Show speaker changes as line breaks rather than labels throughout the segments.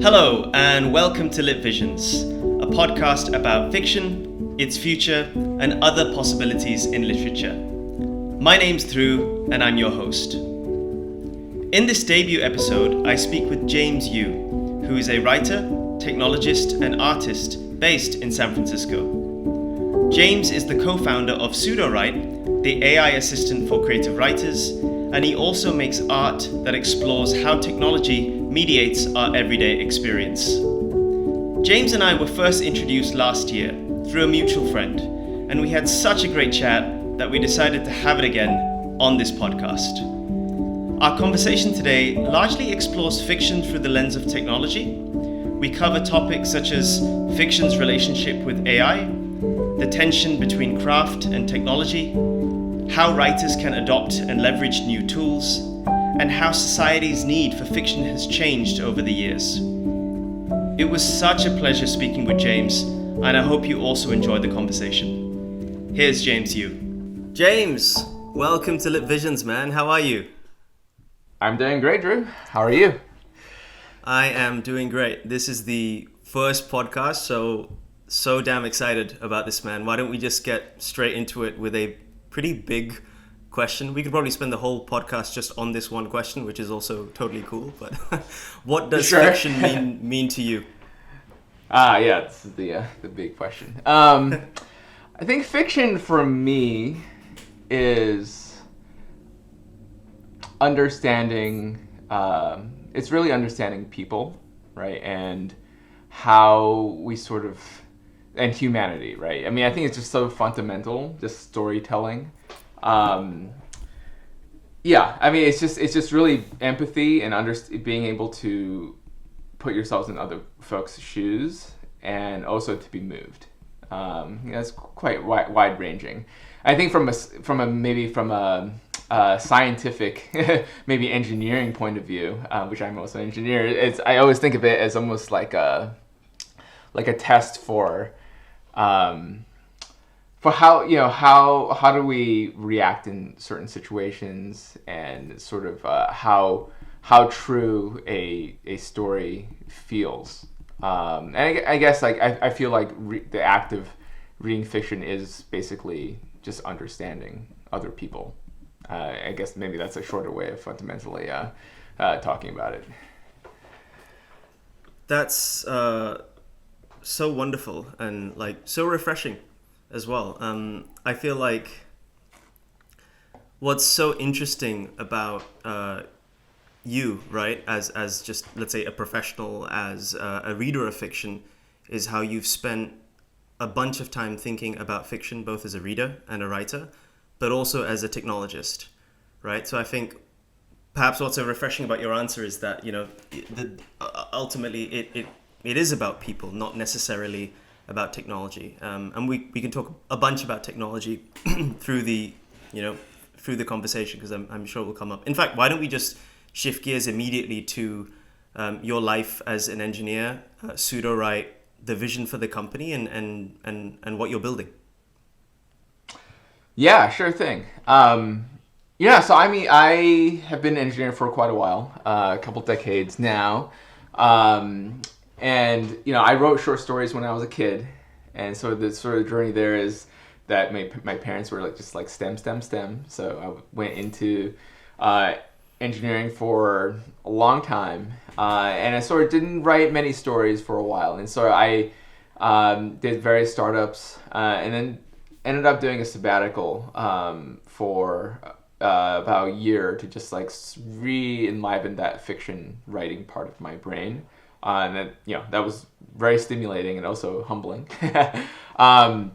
Hello, and welcome to Lit Visions, a podcast about fiction, its future, and other possibilities in literature. My name's Dhruv, and I'm your host. In this debut episode, I speak with James Yu, who is a writer, technologist, and artist based in San Francisco. James is the co-founder of Sudowrite, the AI assistant for creative writers, and he also makes art that explores how technology mediates our everyday experience. James and I were first introduced last year through a mutual friend, and we had such a great chat that we decided to have it again on this podcast. Our conversation today largely explores fiction through the lens of technology. We cover topics such as fiction's relationship with AI, the tension between craft and technology, how writers can adopt and leverage new tools, and how society's need for fiction has changed over the years. It was such a pleasure speaking with James, and I hope you also enjoyed the conversation. Here's James Yu. James, welcome to Lit Visions, man. How are you?
I'm doing great, Drew. How are you?
I am doing great. This is the first podcast, so damn excited about this, man. Why don't we just get straight into it with a pretty big question. We could probably spend the whole podcast just on this one question, which is also totally cool. But what does fiction mean to you?
Yeah, this is the big question. I think fiction for me is understanding. It's really understanding people, right, and how we and humanity, right? I mean, I think it's just so fundamental, just storytelling. Yeah, I mean, it's just really empathy and being able to put yourselves in other folks' shoes and also to be moved. That's quite wide ranging. I think from a scientific, maybe engineering point of view, which I'm also an engineer. I always think of it as almost like a test for how do we react in certain situations, and sort of how true a story feels. And I guess I feel like the act of reading fiction is basically just understanding other people. I guess maybe that's a shorter way of fundamentally talking about it.
That's so wonderful and so refreshing as well. I feel like what's so interesting about you, right, as just, let's say, a professional, as a reader of fiction, is how you've spent a bunch of time thinking about fiction, both as a reader and a writer, but also as a technologist, right? So I think perhaps what's so refreshing about your answer is that, ultimately it is about people, not necessarily about technology. And we can talk a bunch about technology through the conversation, because I'm sure it will come up. In fact, why don't we just shift gears immediately to your life as an engineer, Sudowrite, the vision for the company, and what you're building.
Yeah, sure thing. So I mean, I have been an engineer for quite a while, a couple decades now. And I wrote short stories when I was a kid, and so the sort of journey there is that my parents were just STEM. So I went into engineering for a long time, and I sort of didn't write many stories for a while, and so I did various startups, and then ended up doing a sabbatical for about a year to just re-enliven that fiction writing part of my brain. And then, that was very stimulating and also humbling. And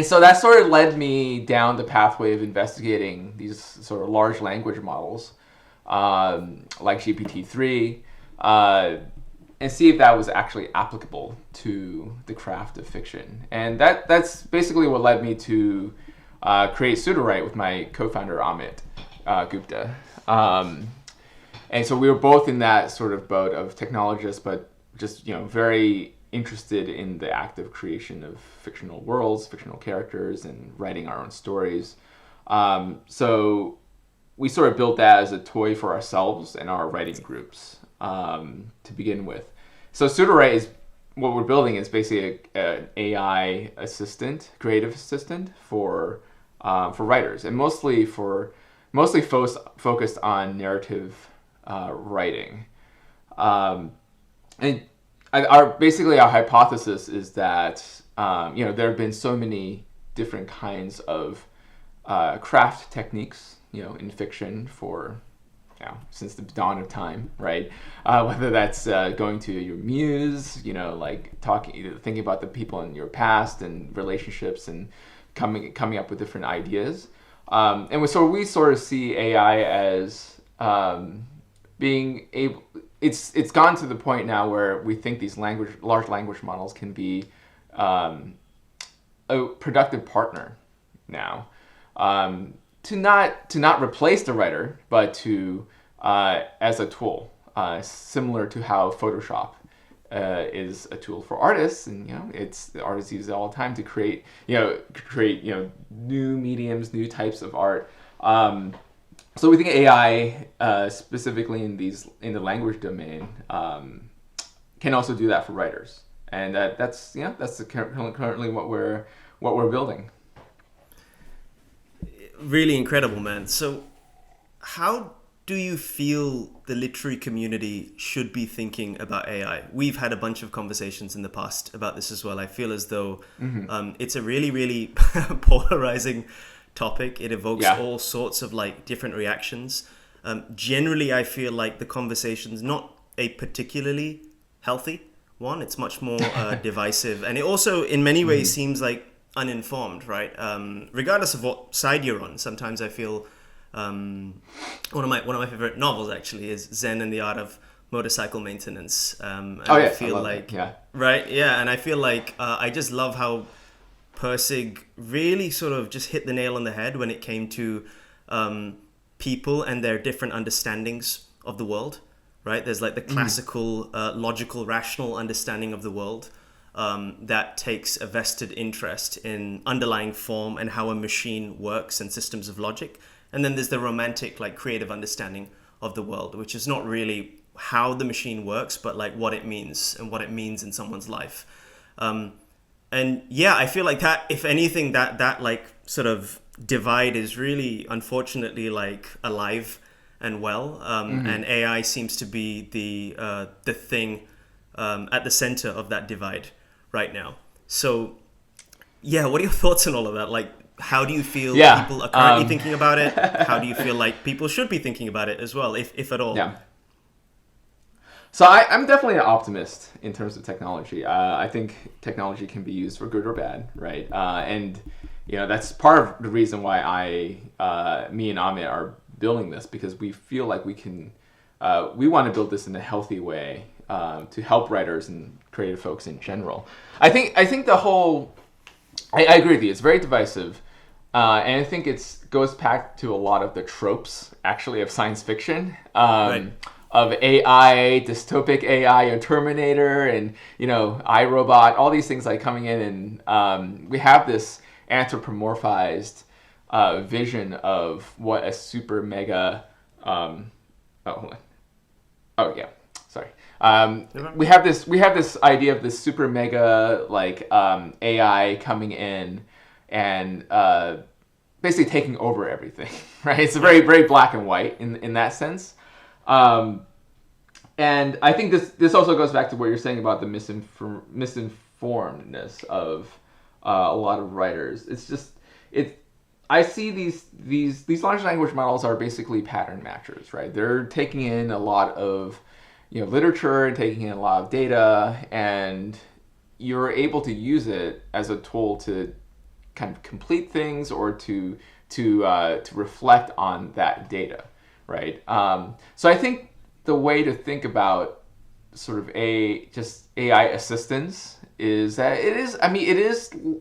so that sort of led me down the pathway of investigating these sort of large language models, like GPT-3, and see if that was actually applicable to the craft of fiction. And that's basically what led me to create Sudowrite with my co-founder, Amit Gupta. And so we were both in that sort of boat of technologists, but just, very interested in the act of creation of fictional worlds, fictional characters, and writing our own stories. So we sort of built that as a toy for ourselves and our writing groups to begin with. So Sudowrite is what we're building is basically an AI assistant, creative assistant for writers, and mostly focused on narrative writing. And our hypothesis is that there have been so many different kinds of craft techniques, in fiction since the dawn of time, right? Whether that's going to your muse, thinking about the people in your past and relationships and coming up with different ideas. So we sort of see AI as being able. It's gone to the point now where we think these large language models can be a productive partner now, to not replace the writer, but to as a tool, similar to how Photoshop is a tool for artists, and the artists use it all the time to create new mediums, new types of art. So we think AI, specifically in the language domain, can also do that for writers, and that's currently what we're building.
Really incredible, man. So, how do you feel the literary community should be thinking about AI? We've had a bunch of conversations in the past about this as well. I feel as though it's a really, really polarizing topic. It evokes all sorts of different reactions. Generally, I feel like the conversation's not a particularly healthy one. It's much more divisive, and it also, in many ways, seems like uninformed, right? Regardless of what side you're on. Sometimes I feel one of my favorite novels actually is Zen and the Art of Motorcycle Maintenance. I feel like right, and I feel like I just love how Pirsig really sort of just hit the nail on the head when it came to people and their different understandings of the world, right? There's the classical, logical, rational understanding of the world that takes a vested interest in underlying form and how a machine works and systems of logic. And then there's the romantic, creative understanding of the world, which is not really how the machine works, but what it means and what it means in someone's life. And I feel like that, if anything, that sort of divide is really, unfortunately, alive and well. And AI seems to be the thing at the center of that divide right now. So, what are your thoughts on all of that? How do you feel people are currently thinking about it? How do you feel like people should be thinking about it as well, if at all?
Yeah. So I'm definitely an optimist in terms of technology. I think technology can be used for good or bad, right? And that's part of the reason why me and Amit are building this, because we feel like we want to build this in a healthy way to help writers and creative folks in general. I think I agree with you. It's very divisive, and I think it goes back to a lot of the tropes actually of science fiction. Right. Of AI, dystopic AI, or Terminator, and iRobot, all these things coming in, and we have this anthropomorphized vision of what a super mega. We have this idea of this super mega AI coming in and basically taking over everything, right? It's very, very black and white in that sense. And I think this also goes back to what you're saying about the misinformedness of a lot of writers. I see these large language models are basically pattern matchers, right? They're taking in a lot of literature and taking in a lot of data, and you're able to use it as a tool to kind of complete things or to reflect on that data, right? So I think the way to think about sort of just AI assistance is that it is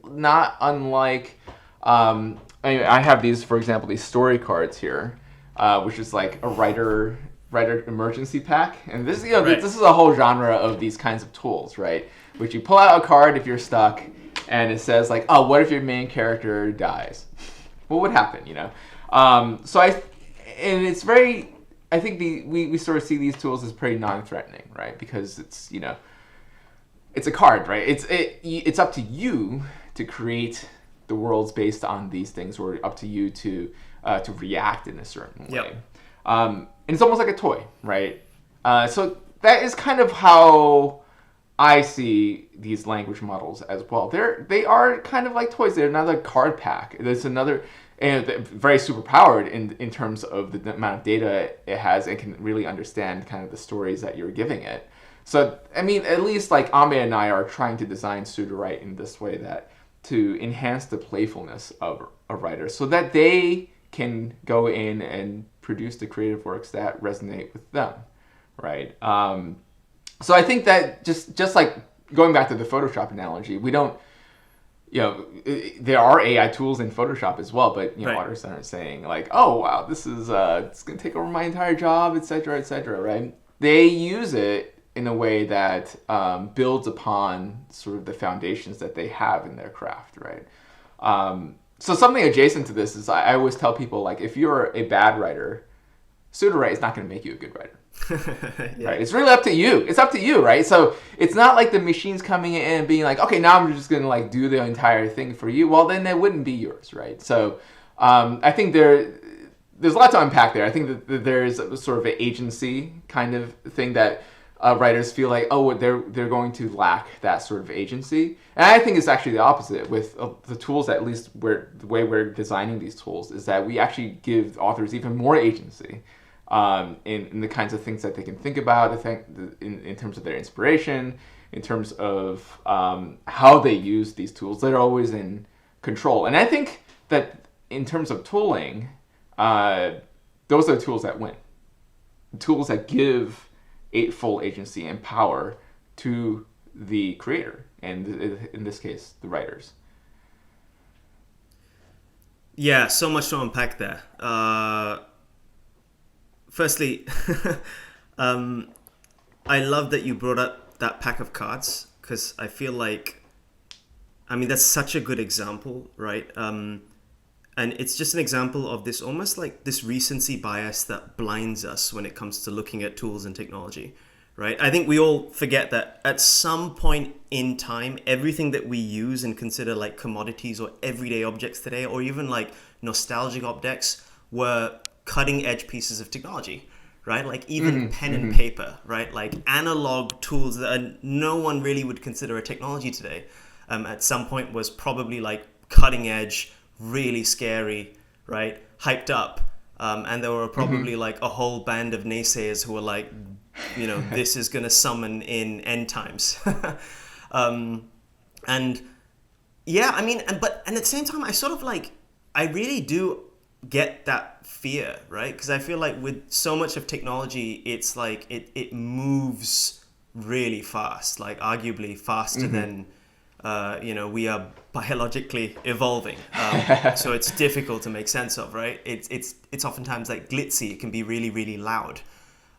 not unlike. I have these, for example, these story cards here, which is a writer emergency pack, and this this is a whole genre of these kinds of tools, right? Which you pull out a card if you're stuck, and it says what if your main character dies? What would happen, it's very. I think we sort of see these tools as pretty non-threatening, right? Because it's it's a card, right? It's up to you to create the worlds based on these things, or up to you to react in a certain way.
Yep.
And it's almost like a toy, right? So that is kind of how I see these language models as well. They are kind of like toys. They're another card pack. There's another, and very super powered in terms of the amount of data it has, and can really understand kind of the stories that you're giving it. So, I mean, at least like Ame and I are trying to design Sudowrite in this way, that to enhance the playfulness of writers, so that they can go in and produce the creative works that resonate with them, right? So I think that just like going back to the Photoshop analogy, we don't, there are AI tools in Photoshop as well, but
Right.
artists aren't saying like, oh wow, this is it's gonna take over my entire job, etc., right? They use it in a way that builds upon sort of the foundations that they have in their craft, right? So something adjacent to this is I always tell people, like, if you're a bad writer, Sudowrite is not going to make you a good writer.
Yeah.
Right? It's really up to you. It's up to you, right? So it's not like the machine's coming in and being like, okay, now I'm just going to like do the entire thing for you. Well, then it wouldn't be yours, right? So I think there's a lot to unpack there. I think that there's a sort of an agency kind of thing that writers feel like, oh, they're going to lack that sort of agency. And I think it's actually the opposite with the tools. At least the way we're designing these tools is that we actually give authors even more agency in the kinds of things that they can think about, in terms of their inspiration, in terms of how they use these tools. They're always in control. And I think that in terms of tooling, those are the tools that win. Tools that give full agency and power to the creator, and in this case, the writers.
Yeah, so much to unpack there. Firstly, I love that you brought up that pack of cards, because I feel like, I mean, that's such a good example, right? And it's just an example of this almost like this recency bias that blinds us when it comes to looking at tools and technology, right? I think we all forget that at some point in time, everything that we use and consider like commodities or everyday objects today, or even like nostalgic objects, were cutting edge pieces of technology, right? Like even pen and paper, right? Like analog tools that no one really would consider a technology today, at some point was probably like cutting edge, really scary, right? Hyped up. And there were probably like a whole band of naysayers who were like, this is going to summon in end times. And yeah, I mean, and at the same time, I really do get that fear, right? Because I feel like with so much of technology, it's like it moves really fast, like arguably faster than we are biologically evolving, so it's difficult to make sense of, right? It's oftentimes like glitzy. It can be really, really loud,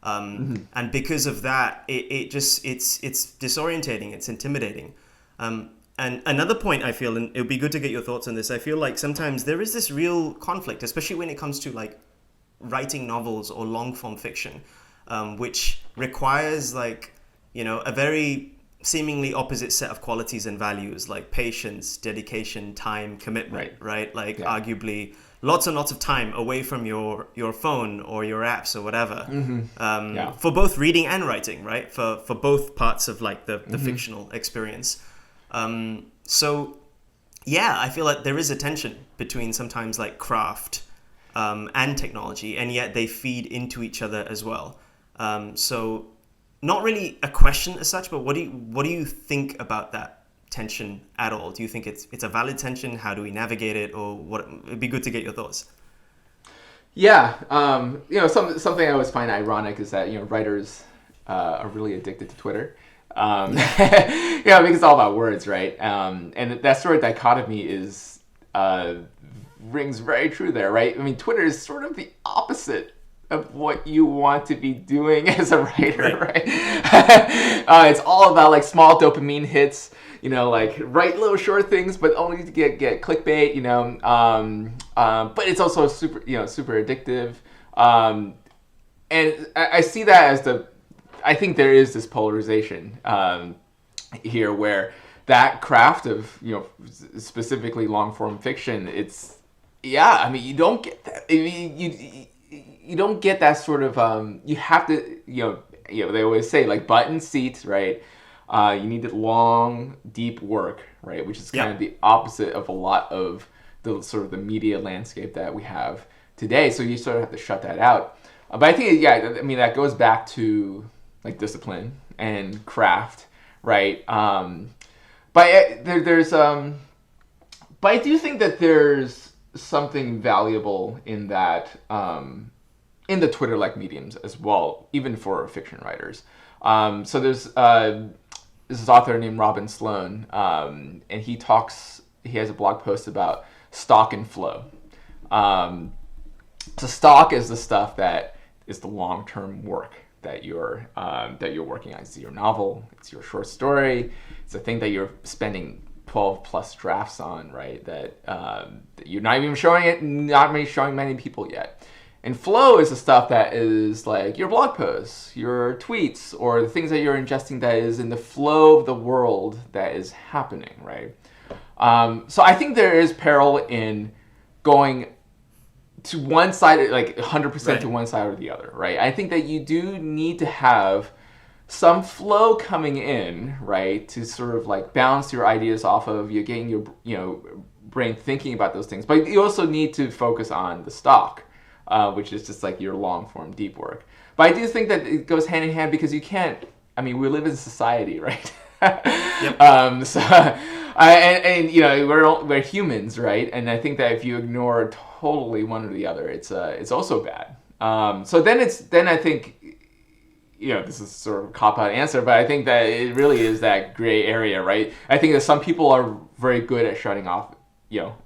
and because of that, it's disorientating. It's intimidating. And another point I feel, and it would be good to get your thoughts on this, I feel like sometimes there is this real conflict, especially when it comes to like writing novels or long form fiction, which requires like, a very seemingly opposite set of qualities and values, like patience, dedication, time, commitment, right? Like arguably lots and lots of time away from your phone or your apps or whatever, for both reading and writing, right? For both parts of like the fictional experience. So yeah, I feel like there is a tension between sometimes like craft and technology, and yet they feed into each other as well. So not really a question as such, but what do you think about that tension at all? Do you think it's a valid tension? How do we navigate it? Or what? It'd be good to get your thoughts.
Yeah, something I always find ironic is that writers are really addicted to Twitter. Because it's all about words, right? And that sort of dichotomy rings very true there, right? I mean, Twitter is sort of the opposite of what you want to be doing as a writer, right? It's all about like small dopamine hits, like write little short things, but only to get clickbait, but it's also super addictive. And I see that as I think there is this polarization here, where that craft of, specifically long form fiction, it's, I mean, you don't get that. I mean, you don't get that sort of, you have to, they always say, like, button seats, right? You need long, deep work, right? Which is kind of the opposite of a lot of the sort of the media landscape that we have today. So you sort of have to shut that out. But I think, I mean, that goes back to, like, discipline and craft, right? But I do think that there's something valuable in that, in the Twitter-like mediums as well, even for fiction writers. So there's this author named Robin Sloan, and he has a blog post about stock and flow. So stock is the stuff that is the long-term work that you're working on. It's your novel, it's your short story, it's a thing that you're spending 12 plus drafts on, right? That you're not even showing many people yet. And flow is the stuff that is like your blog posts, your tweets, or the things that you're ingesting that is in the flow of the world that is happening, right? So I think there is peril in going to one side, like 100% to one side or the other, right? I think that you do need to have some flow coming in, right, to sort of like bounce your ideas off of. You're getting your brain thinking about those things, but you also need to focus on the stock, which is just like your long form deep work. But I do think that it goes hand in hand, because you can't. I mean, we live in society, right? Yep. We're humans, right? And I think that if you ignore totally one or the other, it's also bad. So then I think, this is sort of a cop-out answer, but I think that it really is that gray area, right? I think that some people are very good at shutting off,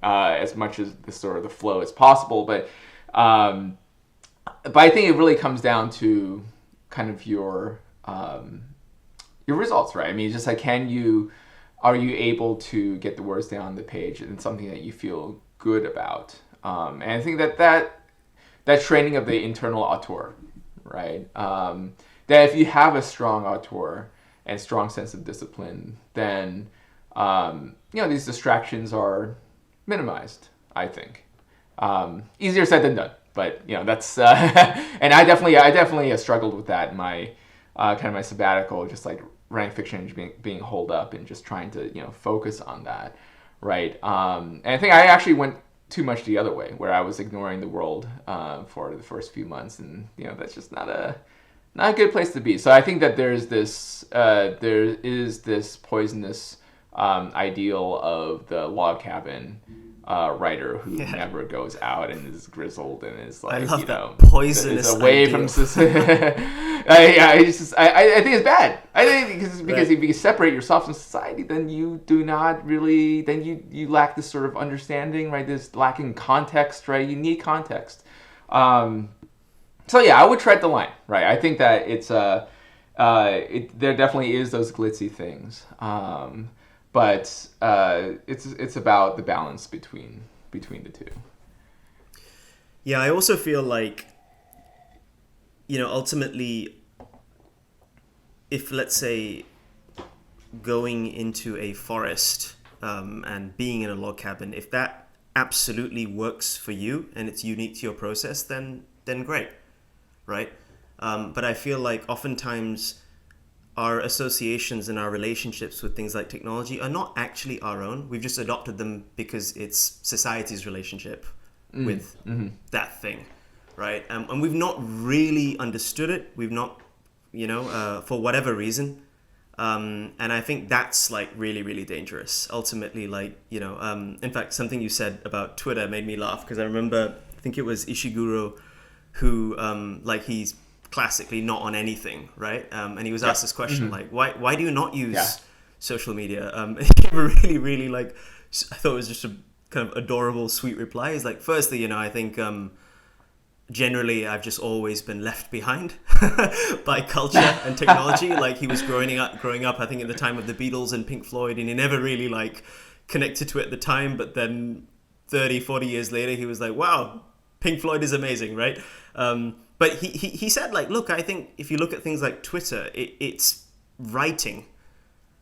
as much as the sort of the flow as possible, but I think it really comes down to kind of your results, right? I mean, it's just like, are you able to get the words down on the page and something that you feel good about? And I think that training of the internal auteur, right? That if you have a strong auteur and strong sense of discipline, then these distractions are minimized, I think. Easier said than done, but that's and I definitely struggled with that in my kind of my sabbatical, just like writing fiction, being holed up and just trying to focus on that, right? And I think I actually went too much the other way, where I was ignoring the world for the first few months, and that's just not a good place to be. So I think that there is this poisonous ideal of the log cabin writer who never goes out and is grizzled and is like,
I love that poisonous
away
ideal.
from society. I think it's bad. I think because if you separate yourself from society, then you do not really, then you lack this sort of understanding, right? This lacking context, right? You need context. So I would tread the line, right? I think that it's there definitely is those glitzy things. But it's about the balance between the two.
Yeah, I also feel like, ultimately, if, let's say, going into a forest and being in a log cabin, if that absolutely works for you and it's unique to your process, then great, right? But I feel like oftentimes our associations and our relationships with things like technology are not actually our own. We've just adopted them because it's society's relationship with that thing, right? And we've not really understood it. We've not, for whatever reason. And I think that's like really, really dangerous. Ultimately, like, in fact, something you said about Twitter made me laugh, because I remember, I think it was Ishiguro who, he's classically not on anything, right? And he was asked this question, like, why do you not use social media? He gave a really, really, like, I thought it was just a kind of adorable, sweet reply. He's like, firstly, I think generally I've just always been left behind by culture and technology. Like, he was growing up, I think, at the time of the Beatles and Pink Floyd, and he never really like connected to it at the time. But then 30, 40 years later, he was like, wow, Pink Floyd is amazing, right? But he said, like, look, I think if you look at things like Twitter, it's writing,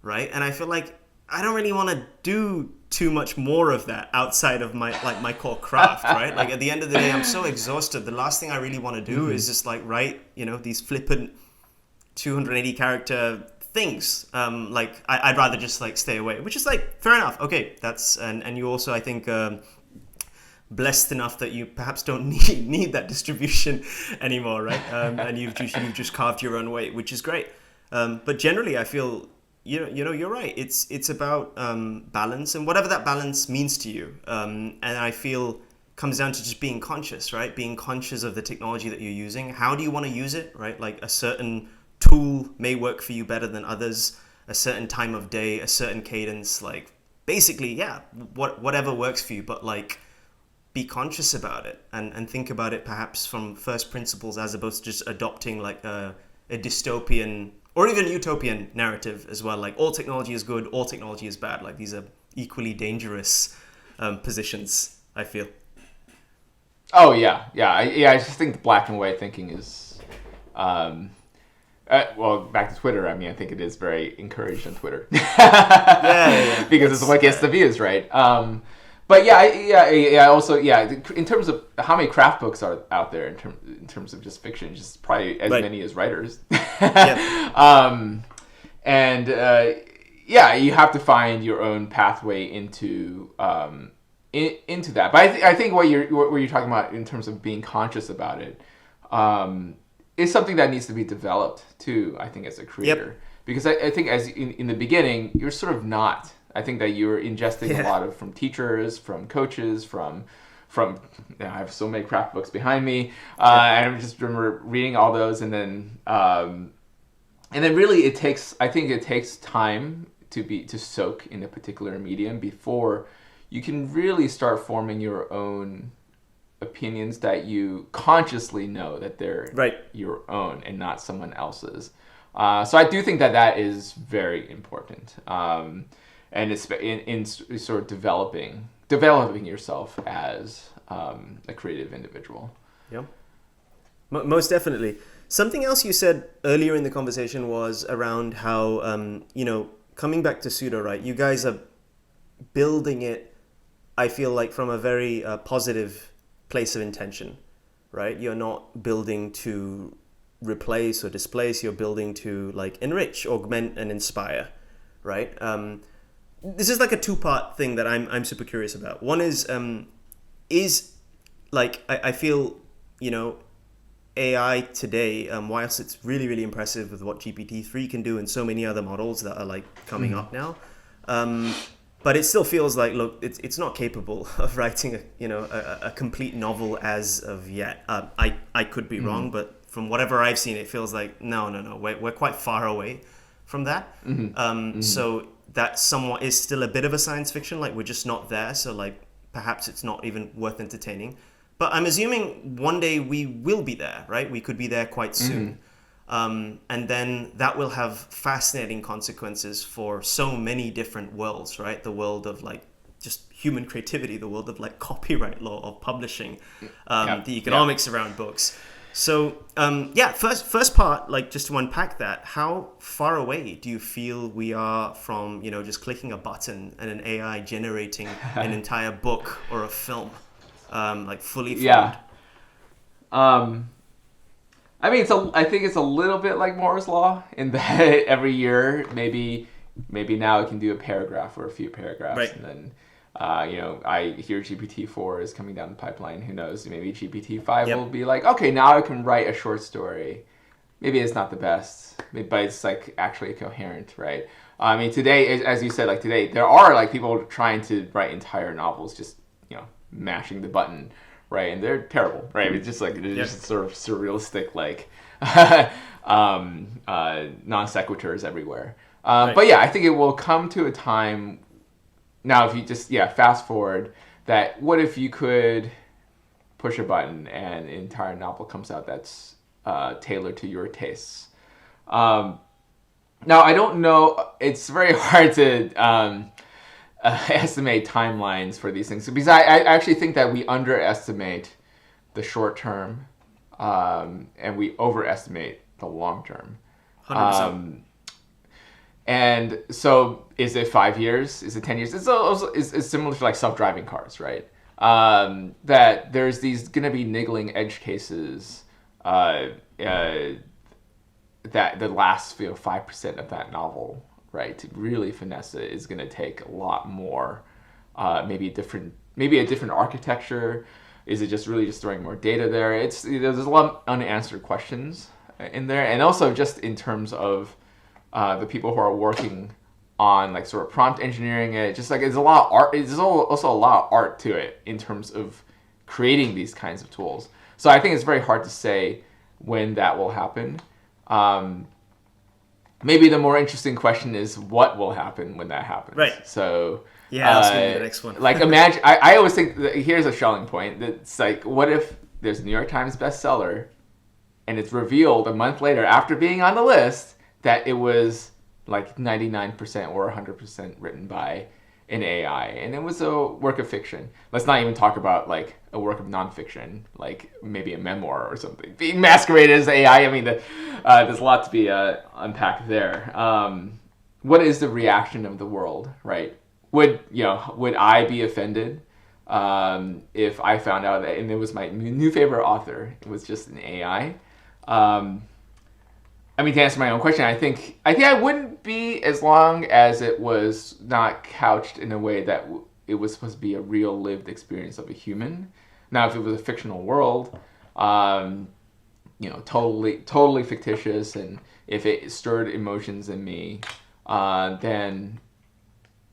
right? And I feel like I don't really want to do too much more of that outside of my core craft, right? Like at the end of the day, I'm so exhausted. The last thing I really want to do is just like write, these flippant 280 character things. I'd rather just like stay away, which is like fair enough. Okay, that's and you also, I think, blessed enough that you perhaps don't need that distribution anymore, right? And you've just carved your own way, which is great. But generally, I feel you're right. It's about balance, and whatever that balance means to you. And I feel comes down to just being conscious, right? Being conscious of the technology that you're using. How do you want to use it, right? Like a certain tool may work for you better than others. A certain time of day, a certain cadence, like basically, yeah, whatever works for you. But like, be conscious about it and think about it perhaps from first principles as opposed to just adopting like a dystopian or even utopian narrative as well. Like all technology is good, all technology is bad. Like these are equally dangerous positions, I feel.
Oh yeah. I just think the black and white thinking is, well, back to Twitter. I mean, I think it is very encouraged on Twitter.
Yeah.
Because it's what gets the views, right? But also, in terms of how many craft books are out there in terms of just fiction, just probably as many as writers. Yep. You have to find your own pathway into that. But I think what you're talking about in terms of being conscious about it is something that needs to be developed too, I think, as a creator. Yep. Because I think as in the beginning, you're sort of not. I think that you're ingesting a lot from teachers, from coaches, from I have so many craft books behind me. And I just remember reading all those, and then really it takes time to soak in a particular medium before you can really start forming your own opinions that you consciously know that they're your own and not someone else's. So I do think that is very important. And it's in sort of developing yourself as a creative individual.
Yeah, most definitely. Something else you said earlier in the conversation was around how coming back to Sudowrite, you guys are building it, I feel like, from a very positive place of intention, right? You're not building to replace or displace. You're building to like enrich, augment, and inspire, right? This is like a two-part thing that I'm super curious about. One is like I feel AI today, whilst it's really, really impressive with what GPT-3 can do and so many other models that are like coming up now, but it still feels like, look, it's not capable of writing a complete novel as of yet. I could be wrong, but from whatever I've seen, it feels like no, we're quite far away from that. So that somewhat is still a bit of a science fiction, like we're just not there, so like perhaps it's not even worth entertaining. But I'm assuming one day we will be there, right? We could be there quite soon. And then that will have fascinating consequences for so many different worlds, right? The world of like just human creativity, the world of like copyright law, of publishing, the economics around books. So, first part, like just to unpack that, how far away do you feel we are from, just clicking a button and an AI generating an entire book or a film, like fully formed?
Yeah. I mean, I think it's a little bit like Moore's Law in that every year, maybe now it can do a paragraph or a few paragraphs, right. And then I hear GPT-4 is coming down the pipeline. Who knows? Maybe GPT-5 will be like, okay, now I can write a short story. Maybe it's not the best, but it's like actually coherent, right? I mean, today, as you said, like today, there are like people trying to write entire novels, just mashing the button, right? And they're terrible, right? It's just like they're just sort of surrealistic, like non sequiturs everywhere. Right. But yeah, I think it will come to a time. Now, if you just, fast forward, that what if you could push a button and an entire novel comes out that's tailored to your tastes? Now, I don't know. It's very hard to estimate timelines for these things, because I actually think that we underestimate the short term and we overestimate the long term.
100%.
And so is it 5 years? Is it 10 years? It's also it's similar to like self-driving cars, right? That there's these going to be niggling edge cases that the last 5% of that novel, right, to really finesse it is going to take a lot more, maybe a different architecture. Is it just really just throwing more data there? There's a lot of unanswered questions in there, and also just in terms of the people who are working on like sort of prompt engineering it, just like it's a lot of art. There's also a lot of art to it in terms of creating these kinds of tools. So I think it's very hard to say when that will happen. Maybe the more interesting question is what will happen when that happens.
Right.
So
yeah, that's gonna be the next one.
Like imagine, I always think that here's a Schelling point. That's like, what if there's a New York Times bestseller, and it's revealed a month later after being on the list that it was like 99% or 100% written by an AI, and it was a work of fiction. Let's not even talk about like a work of nonfiction, like maybe a memoir or something, being masqueraded as AI. I mean, there's a lot to be unpacked there. What is the reaction of the world, right? Would I be offended if I found out that, and it was my new favorite author, it was just an AI? I mean, to answer my own question, I think I wouldn't be, as long as it was not couched in a way that it was supposed to be a real lived experience of a human. Now, if it was a fictional world, totally fictitious, and if it stirred emotions in me, then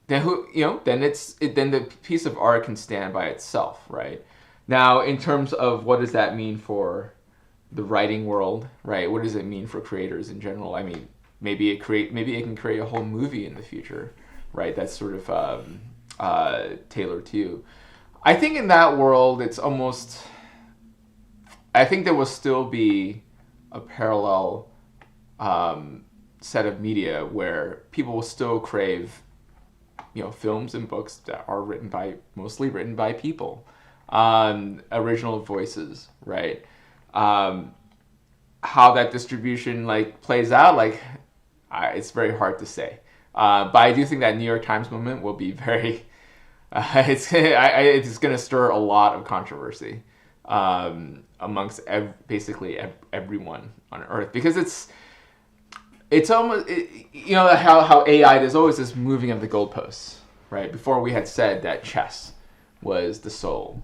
the piece of art can stand by itself, right? Now, in terms of what does that mean for the writing world, right? What does it mean for creators in general? I mean, maybe it can create a whole movie in the future, right? That's sort of tailored to you. I think in that world, I think there will still be a parallel set of media where people will still crave, films and books that are mostly written by people, original voices, right? How that distribution plays out, it's very hard to say. But I do think that New York Times moment will be very, it's going to stir a lot of controversy amongst basically everyone on Earth, because it's almost, how AI, there's always this moving of the goalposts, right? Before we had said that chess was the soul,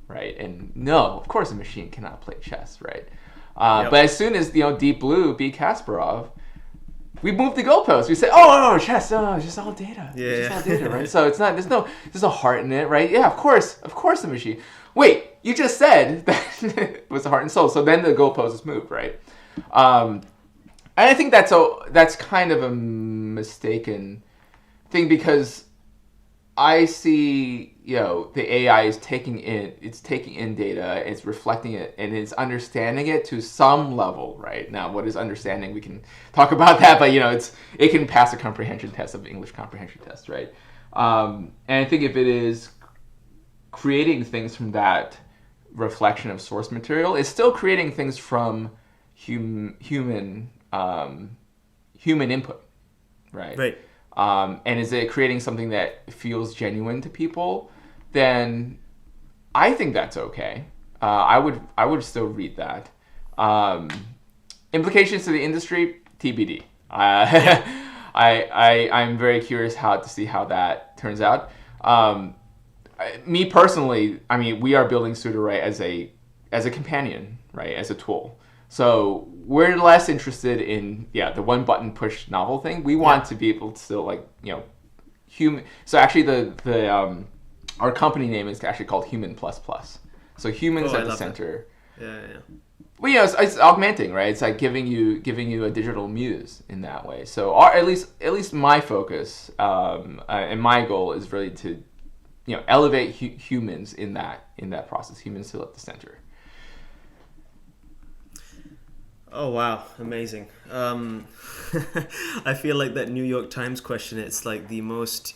right? And no, of course a machine cannot play chess, right? Yep. But as soon as Deep Blue beat Kasparov, we moved the goalposts. We said, oh, chess, it's just all data. Yeah. It's just all data, right? So it's not, there's no heart in it, right? Yeah, of course the machine. Wait, you just said that it was the heart and soul. So then the goalposts moved, right? And I think that's kind of a mistaken thing, because I see, the AI is taking in data, it's reflecting it, and it's understanding it to some level, right? Now, what is understanding? We can talk about that, but it can pass a comprehension test, of English comprehension test, right? And I think if it is creating things from that reflection of source material, it's still creating things from human input, right?
Right.
And is it creating something that feels genuine to people? Then I think that's okay. I would still read that. Implications to the industry, TBD. I'm very curious to see how that turns out. Me personally, I mean, we are building Sudowrite as a companion, right? As a tool. So we're less interested in the one button push novel thing. We want to be able to still human. So actually our company name is actually called Human++. So humans at the center.
It. Yeah.
Well, it's augmenting, right? It's like giving you a digital muse in that way. So at least my focus and my goal is really to elevate humans in that process. Humans still at the center.
Oh wow, amazing. I feel like that New York Times question, it's like the most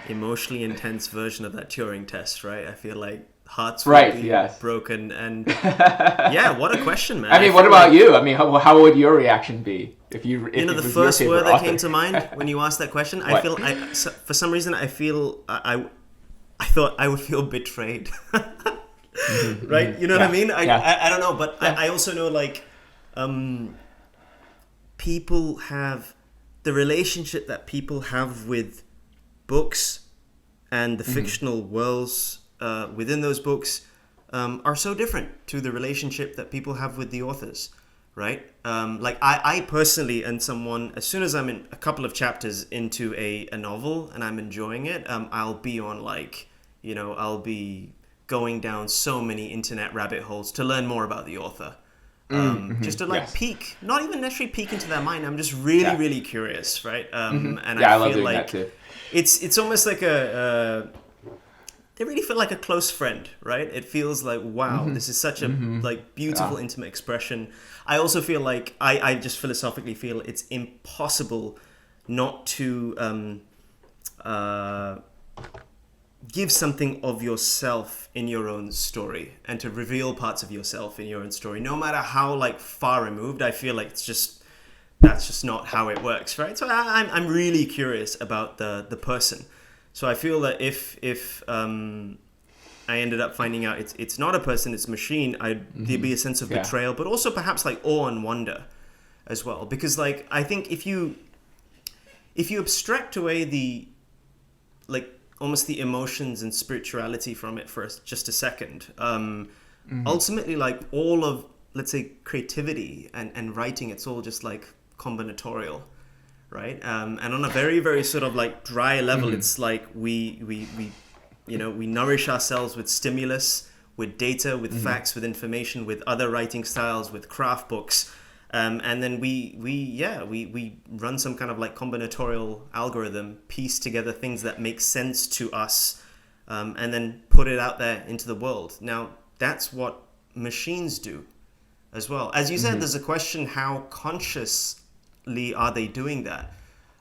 emotionally intense version of that Turing test, right? I feel like hearts will
right,
be
yes.
broken. And yeah, what a question, man.
I mean, what about you? I mean, how would your reaction be if
You
it
know, the
was your
first
favorite
word that
author?
came to mind when you asked that question,
What?
for some reason, I thought I would feel betrayed. Right? You know what I mean? I don't know, but I also know, like, people have the relationship that people have with books and the fictional worlds within those books are so different to the relationship that people have with the authors, right? Like I personally, and someone, as soon as I'm in a couple of chapters into a novel and I'm enjoying it, I'll be on, like, you know, I'll be going down so many internet rabbit holes to learn more about the author. Just to, like, peek, not even necessarily peek into their mind. I'm just really, really curious, right? And I
love
feel
doing
like
that too.
it's almost like they really feel like a close friend, right? It feels like, wow, this is such a like beautiful, intimate expression. I also feel like I just philosophically feel it's impossible not to give something of yourself in your own story and to reveal parts of yourself in your own story, no matter how, like, far removed. I feel like that's just not how it works, right? So I'm really curious about the person. So I feel that if I ended up finding out it's not a person, it's a machine, there'd be a sense of betrayal, but also perhaps, like, awe and wonder as well, because, like, I think if you abstract away the, like, almost the emotions and spirituality from it for just a second, ultimately, like, all of, let's say, creativity and writing, it's all just, like, combinatorial, right? And on a very, very sort of, like, dry level, it's like we nourish ourselves with stimulus, with data, with facts, with information, with other writing styles, with craft books. And then we run some kind of, like, combinatorial algorithm, piece together things that make sense to us, and then put it out there into the world. Now, that's what machines do as well. As you said, there's a question, how consciously are they doing that?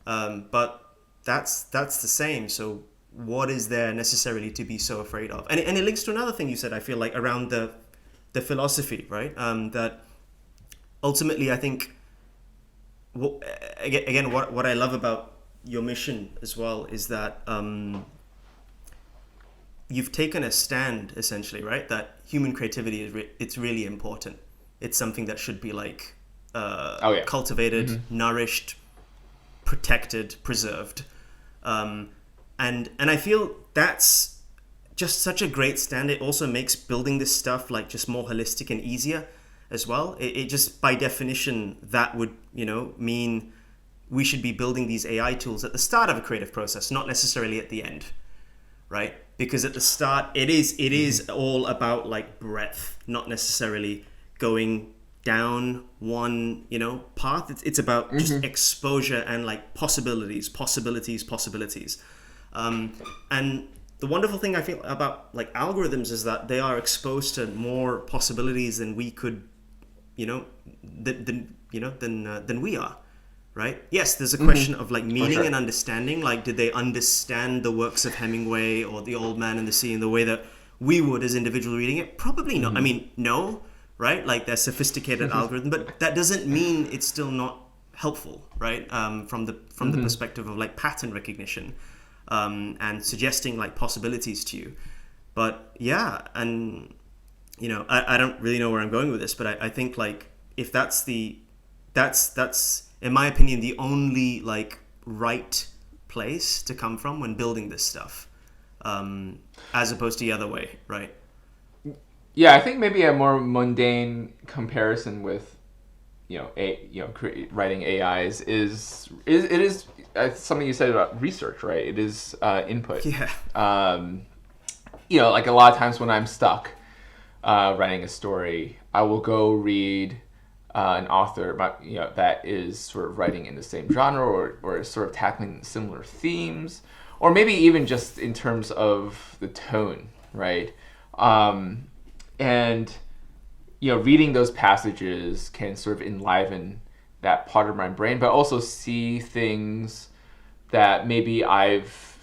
But that's the same. So what is there necessarily to be so afraid of? And it links to another thing you said, I feel like, around the philosophy, right? That ultimately, I think, what I love about your mission as well is that you've taken a stand, essentially, right? That human creativity it's really important. It's something that should be, like, cultivated, nourished, protected, preserved, and I feel that's just such a great stand. It also makes building this stuff, like, just more holistic and easier as well. It just, by definition, that would, you know, mean we should be building these AI tools at the start of a creative process, not necessarily at the end, right? Because at the start, it is all about, like, breadth, not necessarily going down one, you know, path. It's about just exposure and, like, possibilities. And the wonderful thing I feel about, like, algorithms is that they are exposed to more possibilities than we could, you know, than we are, right? Yes, there's a question of, like, meaning and understanding. Like, did they understand the works of Hemingway or The Old Man and the Sea in the way that we would as individuals reading it? Probably not. I mean, no, right? Like, they're sophisticated algorithm, but that doesn't mean it's still not helpful, right? From the perspective of, like, pattern recognition, and suggesting, like, possibilities to you. But yeah, and, you know, I don't really know where I'm going with this, but I think, like, if that's in my opinion the only, like, right place to come from when building this stuff, as opposed to the other way, right?
Yeah, I think maybe a more mundane comparison with, writing AIs is something you said about research, right? It is input.
Yeah.
Like, a lot of times when I'm stuck writing a story, I will go read an author, that is sort of writing in the same genre or is sort of tackling similar themes, or maybe even just in terms of the tone, right? And reading those passages can sort of enliven that part of my brain, but also see things that maybe I've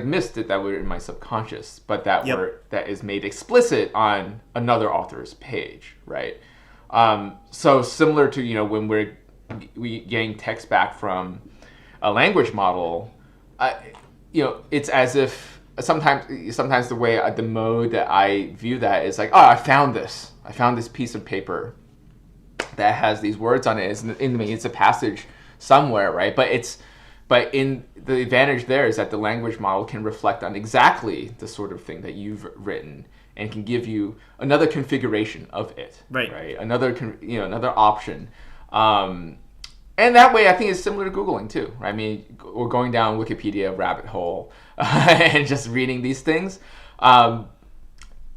missed it, that were in my subconscious, but that is made explicit on another author's page, right? So similar to, when we getting text back from a language model, it's as if sometimes the mode that I view that is like, oh, I found this piece of paper that has these words on it. It's a passage somewhere, right? But in the advantage there is that the language model can reflect on exactly the sort of thing that you've written and can give you another configuration of it, right? Another option. And that way, I think it's similar to Googling too. Right? I mean, we're going down Wikipedia rabbit hole and just reading these things.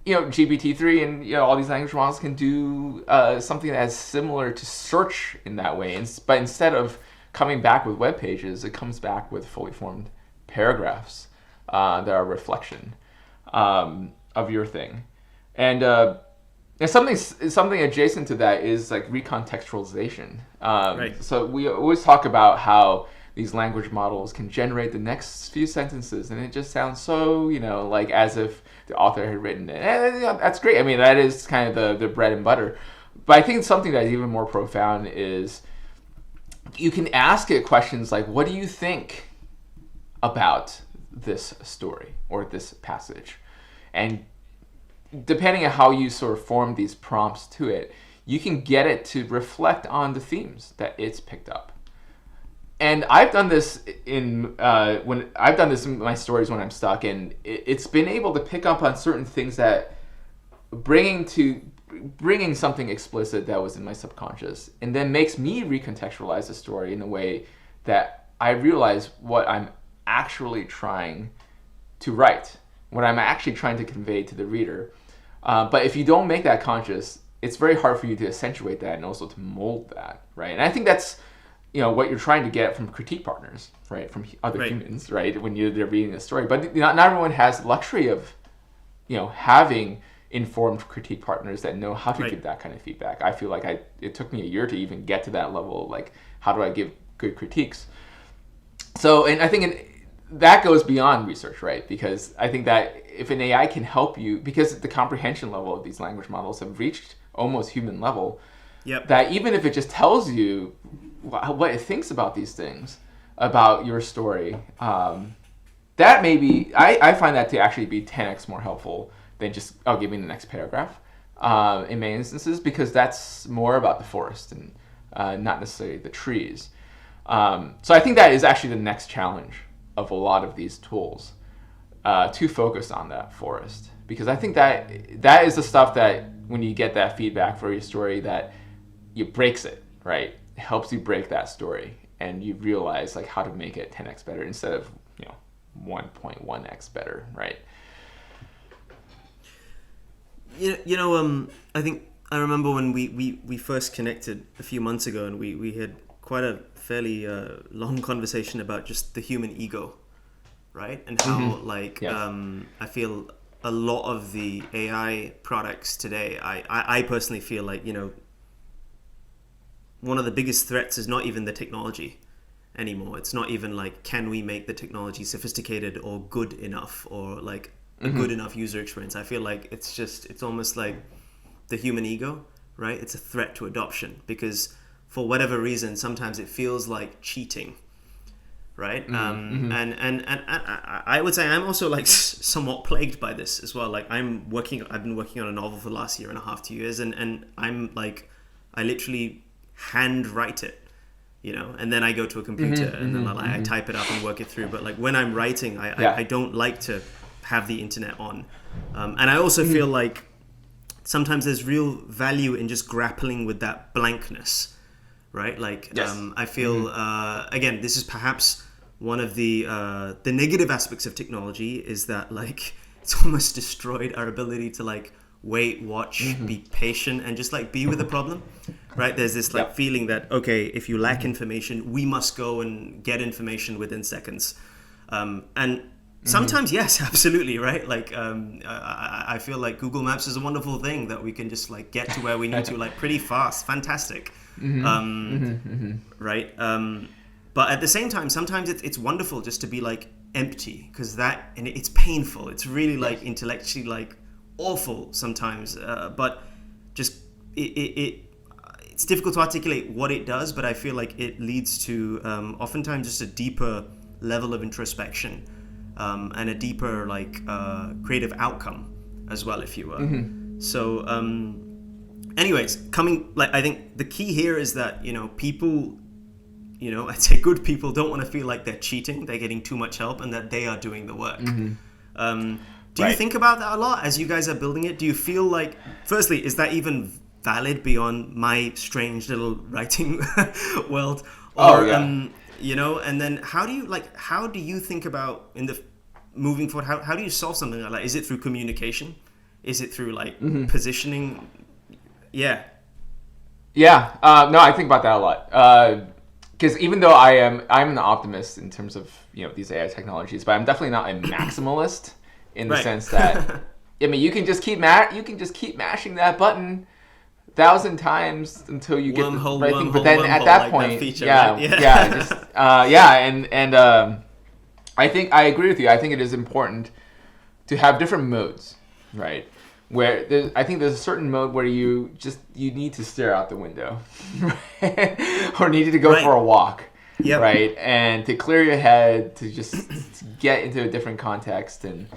GPT-3 and all these language models can do something that's similar to search in that way. But instead of coming back with web pages, it comes back with fully formed paragraphs that are a reflection of your thing. And something adjacent to that is like recontextualization. So we always talk about how these language models can generate the next few sentences, and it just sounds so, like as if the author had written it. And that's great. I mean, that is kind of the bread and butter. But I think something that's even more profound is you can ask it questions like, what do you think about this story or this passage? And depending on how you sort of form these prompts to it, you can get it to reflect on the themes that it's picked up. And I've done this in my stories when I'm stuck, and it's been able to pick up on certain things that bringing something explicit that was in my subconscious, and then makes me recontextualize the story in a way that I realize what I'm actually trying to write, what I'm actually trying to convey to the reader. But if you don't make that conscious, it's very hard for you to accentuate that and also to mold that, right? And I think that's what you're trying to get from critique partners, right? From other humans, right? When they're reading a story. But not everyone has the luxury of, having informed critique partners that know how to give that kind of feedback. I feel like it took me a year to even get to that level of like, how do I give good critiques? So, and I think that goes beyond research, right? Because I think that if an AI can help you, because the comprehension level of these language models have reached almost human level, that even if it just tells you what it thinks about these things, about your story, that maybe, I find that to actually be 10x more helpful than just, give me the next paragraph in many instances, because that's more about the forest and not necessarily the trees. So I think that is actually the next challenge of a lot of these tools, to focus on that forest. Because I think that is the stuff that when you get that feedback for your story, that it breaks it, right? It helps you break that story, and you realize like how to make it 10x better instead of 1.1x better, right?
I think I remember when we first connected a few months ago, and we had quite a fairly long conversation about just the human ego, right? And how I feel a lot of the AI products today, I personally feel like, one of the biggest threats is not even the technology anymore. It's not even like, can we make the technology sophisticated or good enough, or like a good enough user experience? I feel like it's almost like the human ego, right? It's a threat to adoption, because for whatever reason, sometimes it feels like cheating, right? And I would say I'm also like somewhat plagued by this as well. Like I've been working on a novel for the last 1.5 to 2 years, and I'm like, I literally hand write it, and then I go to a computer and then I type it up and work it through. But like when I'm writing, I don't like to have the internet on, and I also feel like sometimes there's real value in just grappling with that blankness, right? Like I feel again, this is perhaps one of the negative aspects of technology, is that like it's almost destroyed our ability to like wait, watch, be patient, and just like be with the problem, right? There's this like feeling that, okay, if you lack information, we must go and get information within seconds, and sometimes yes, absolutely, right? Like I feel like Google Maps is a wonderful thing that we can just like get to where we need to like pretty fast, fantastic, right? But at the same time, sometimes it's wonderful just to be like empty, because it's painful. It's really like intellectually like awful sometimes. But just it's difficult to articulate what it does. But I feel like it leads to oftentimes just a deeper level of introspection and a deeper like creative outcome as well, if you will. Mm-hmm. So, anyways, I think the key here is that people. I'd say good people don't want to feel like they're cheating, they're getting too much help, and that they are doing the work. Mm-hmm. Do you think about that a lot as you guys are building it? Do you feel like, firstly, is that even valid beyond my strange little writing world? Or, and then how do you think about moving forward? How do you solve something like that? Is it through communication? Is it through positioning? Yeah.
Yeah. No, I think about that a lot. Because even though I'm an optimist in terms of these AI technologies, but I'm definitely not a maximalist in the sense that you can just keep mashing that button 1,000 times until you get the right thing. But then at that point, I think I agree with you. I think it is important to have different modes, right? Where I think there's a certain mode where you need to stare out the window, or need to go for a walk, right? And to clear your head, to get into a different context, and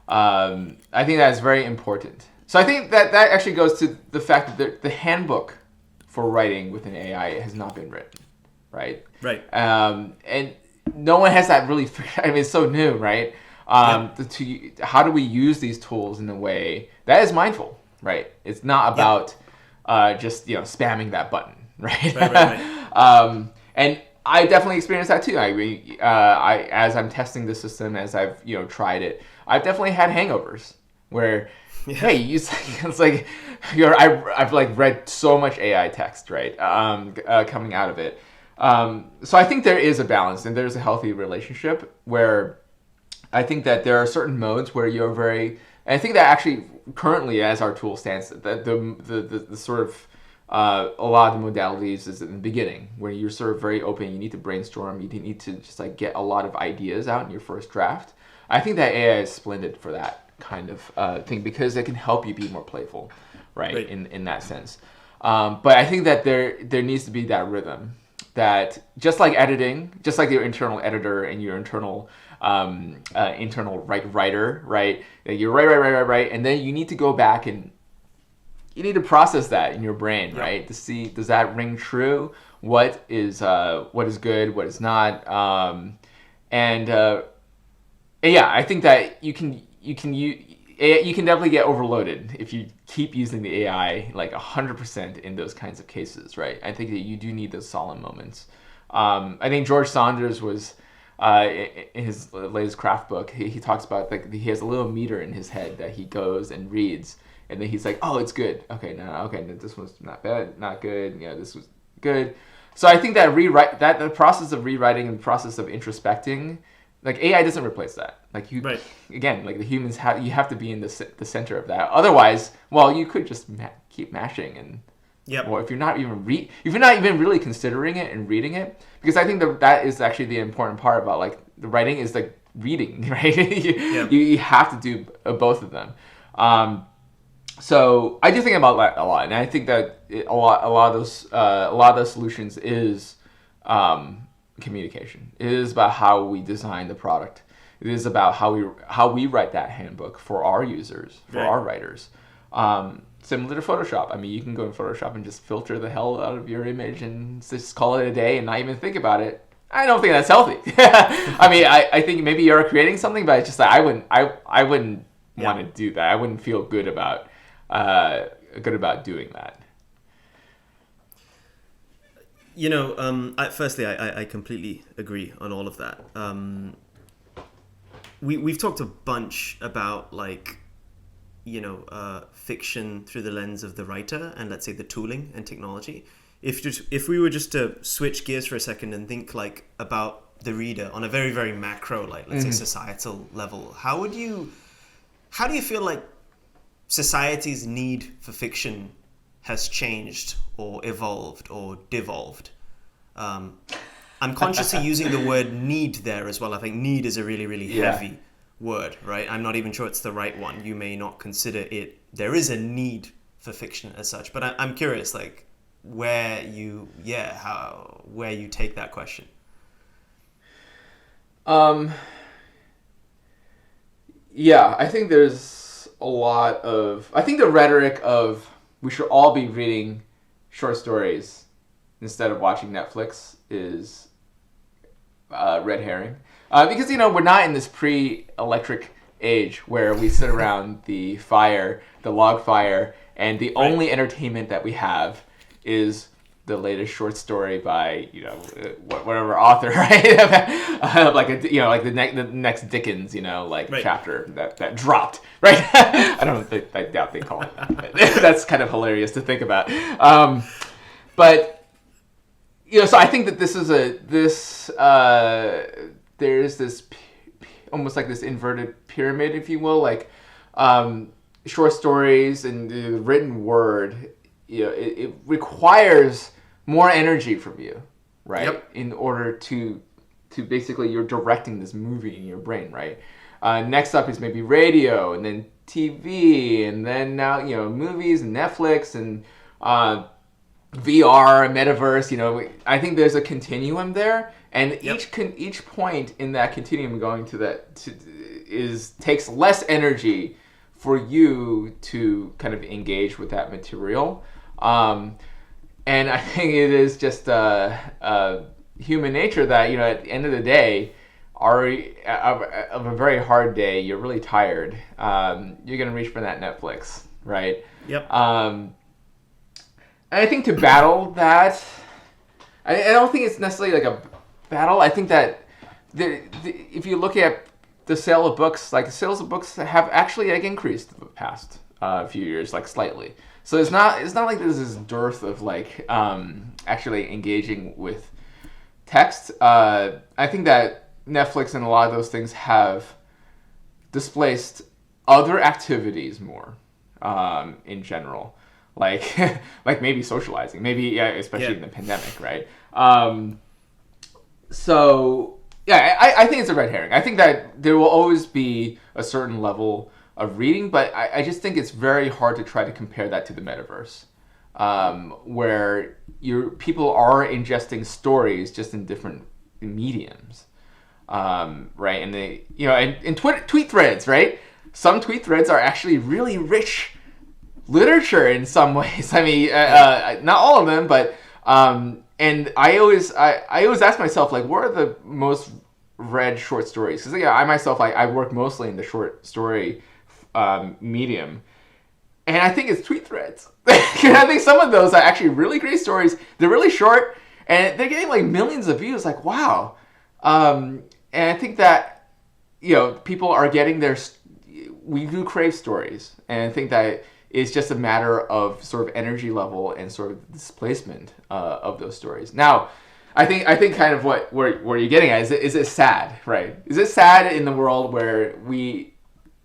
I think that is very important. So I think that actually goes to the fact that the handbook for writing with an AI has not been written, right?
Right.
And no one has that really. It's so new, right? How do we use these tools in a way that is mindful, right? It's not about just spamming that button, right? Right. And I definitely experienced that too. As I'm testing the system, as I've tried it, I've definitely had hangovers where, hey, it's like I've like read so much AI text, right? Coming out of it. So I think there is a balance and there's a healthy relationship where. I think that there are certain modes where you're and I think that actually currently, as our tool stands, that the sort of a lot of the modalities is in the beginning where you're sort of very open. You need to brainstorm. You need to just like get a lot of ideas out in your first draft. I think that AI is splendid for that kind of thing because it can help you be more playful, right? In that sense. But I think that there needs to be that rhythm that just like editing, just like your internal editor and your internal writer, right? You write, and then you need to go back and you need to process that in your brain, right? To see, does that ring true? What is good, what is not, and I think that you can definitely get overloaded if you keep using the AI like 100% in those kinds of cases, right? I think that you do need those solemn moments. I think George Saunders was. In his latest craft book, he talks about like he has a little meter in his head that he goes and reads, and then he's like, "Oh, it's good. Okay, no, this one's not bad, not good. This was good." So I think that the process of rewriting and the process of introspecting, like AI doesn't replace that. Like again, like the humans you have to be in the center of that. Otherwise, well, you could just keep mashing and. Yep. Or if you're not even really considering it and reading it, because I think that is actually the important part about like the writing is like reading, right? you have to do both of them. So I do think about that a lot, and I think that a lot of those solutions is communication. It is about how we design the product. It is about how we write that handbook for our users, for our writers. Similar to Photoshop. I mean, you can go in Photoshop and just filter the hell out of your image and just call it a day and not even think about it. I don't think that's healthy. I mean, I think maybe you're creating something, but it's just like I wouldn't want to do that. I wouldn't feel good about doing that.
Firstly, I completely agree on all of that. We've talked a bunch about like. Fiction through the lens of the writer and let's say the tooling and technology. If we were just to switch gears for a second and think like about the reader on a very, very macro, like let's say societal level, how do you feel like society's need for fiction has changed or evolved or devolved? I'm consciously using the word need there as well. I think need is a really, really heavy word, right? I'm not even sure it's the right one. You may not consider it. There is a need for fiction as such, but I'm curious, like where you take that question.
Yeah, I think there's a lot of... I think the rhetoric of we should all be reading short stories instead of watching Netflix is red herring. Because, we're not in this pre-electric age where we sit around the log fire, and the only entertainment that we have is the latest short story by whatever author, right? Like the next Dickens, chapter that dropped, right? I doubt they call it that. That's kind of hilarious to think about. But so I think that there's this almost like this inverted pyramid, if you will, like short stories and the written word. It requires more energy from you, right?
Yep.
In order to basically, you're directing this movie in your brain, right? Next up is maybe radio, and then TV, and then now movies and Netflix and VR, metaverse. I think there's a continuum there, and each point in that continuum going to that takes less energy for you to kind of engage with that material. And I think it is just human nature that, at the end of the day, of a very hard day, you're really tired. You're going to reach for that Netflix, right?
Yep.
And I think to battle that, I don't think it's necessarily like a battle. I think that if you look at the sale of books, like sales of books have actually increased the past few years, slightly. So it's not like there's this dearth of actually engaging with text. I think that Netflix and a lot of those things have displaced other activities more in general, like maybe socializing, especially in the pandemic, right? So yeah, I think it's a red herring. I think that there will always be a certain level of reading, but I just think it's very hard to try to compare that to the metaverse, where people are ingesting stories just in different mediums, right? And they, and tweet threads, right? Some tweet threads are actually really rich literature in some ways. I mean, not all of them, but and I always ask myself, what are the most read short stories? Because I myself, I work mostly in the short story medium, and I think it's tweet threads. I think some of those are actually really great stories. They're really short, and they're getting millions of views. Wow. And I think that people are getting we do crave stories, and I think that it's just a matter of sort of energy level and sort of displacement of those stories. Now, I think kind of where you're getting at is it sad, right? Is it sad in the world where we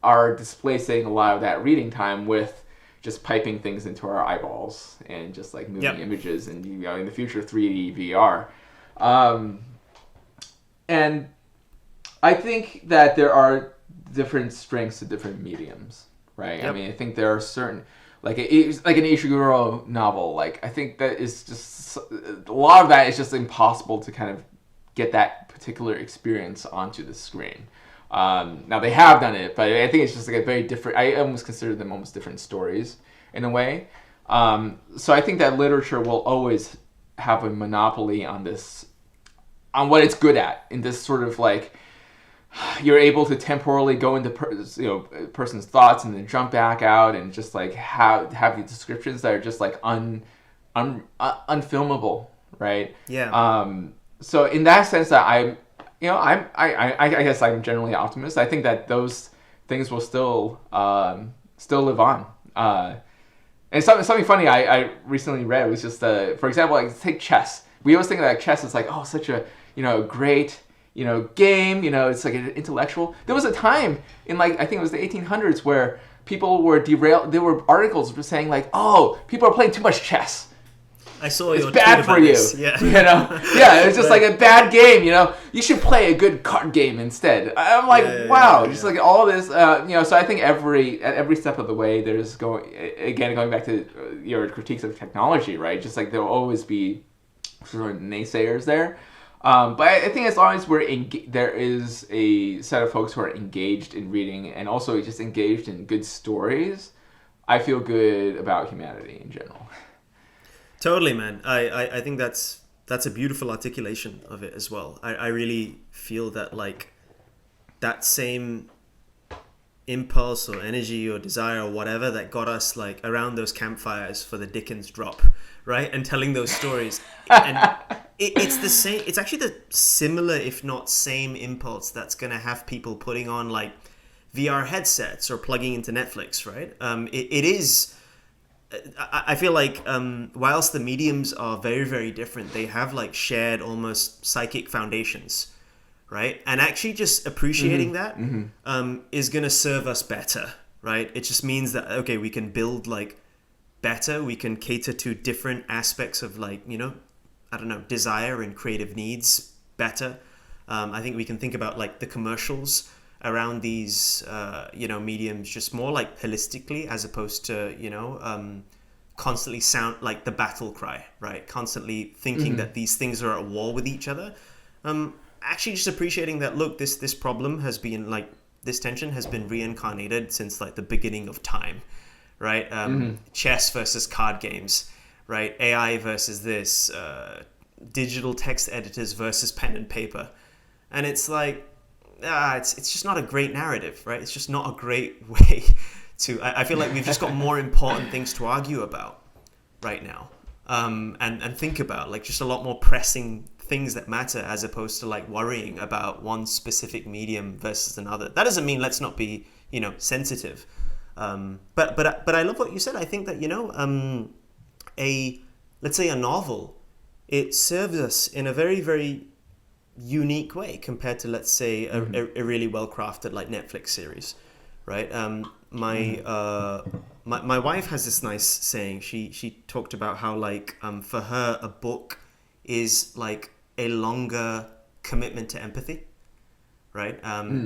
are displacing a lot of that reading time with just piping things into our eyeballs and just moving images and in the future 3D VR, and I think that there are different strengths to different mediums, right? Yep. I mean, I think there are certain like an Ishiguro novel. I think that is just a lot of that is just impossible to kind of get that particular experience onto the screen. Now they have done it, but I think it's just a very different. I almost consider them almost different stories in a way. So I think that literature will always have a monopoly on what it's good at, in this sort of you're able to temporally go into person's thoughts and then jump back out and just have these descriptions that are just unfilmable, right?
Yeah.
So in that sense, that I guess I'm generally an optimist. I think that those things will still live on. And something funny I recently read was just for example, take chess. We always think that chess is such a great game. It's an intellectual. There was a time in I think it was the 1800s where people were derailed. There were articles saying people are playing too much chess.
I saw
it's
your
bad
tweet
for
about
you.
this. Yeah.
You know, yeah, it's just like a bad game. You know, you should play a good card game instead. I'm like, wow, just like all this. You know, so I think at every step of the way, there's going back to your critiques of technology, right? Just like there'll always be sort of naysayers there. But I think as long as there is a set of folks who are engaged in reading and also just engaged in good stories, I feel good about humanity in general.
Totally, man. I think that's a beautiful articulation of it as well. I really feel that like that same impulse or energy or desire or whatever that got us like around those campfires for the Dickens drop, right? And telling those stories. And it's the same. It's actually the similar, if not same, impulse that's going to have people putting on like VR headsets or plugging into Netflix, right? It is. I feel like whilst the mediums are very, very different, they have like shared almost psychic foundations, right? And actually just appreciating that is going to serve us better, right? It just means that, okay, we can build like better. We can cater to different aspects of like, you know, I don't know, desire and creative needs better. I think we can think about like the commercials around these, you know, mediums just more like holistically as opposed to, you know, constantly sound like the battle cry, right? Constantly thinking that these things are at war with each other. Actually just appreciating that, look, this problem has been like, this tension has been reincarnated since like the beginning of time, right? Chess versus card games, right? AI versus this, digital text editors versus pen and paper. And it's like, it's just not a great narrative, right? It's just not a great way to... I feel like we've just got more important things to argue about right now, and think about, like just a lot more pressing things that matter as opposed to like worrying about one specific medium versus another. That doesn't mean let's not be, you know, sensitive. But I love what you said. I think that, you know, let's say a novel, it serves us in a very, very unique way compared to, let's say, a really well-crafted like Netflix series, right? My wife has this nice saying. She talked about how like for her a book is like a longer commitment to empathy, right?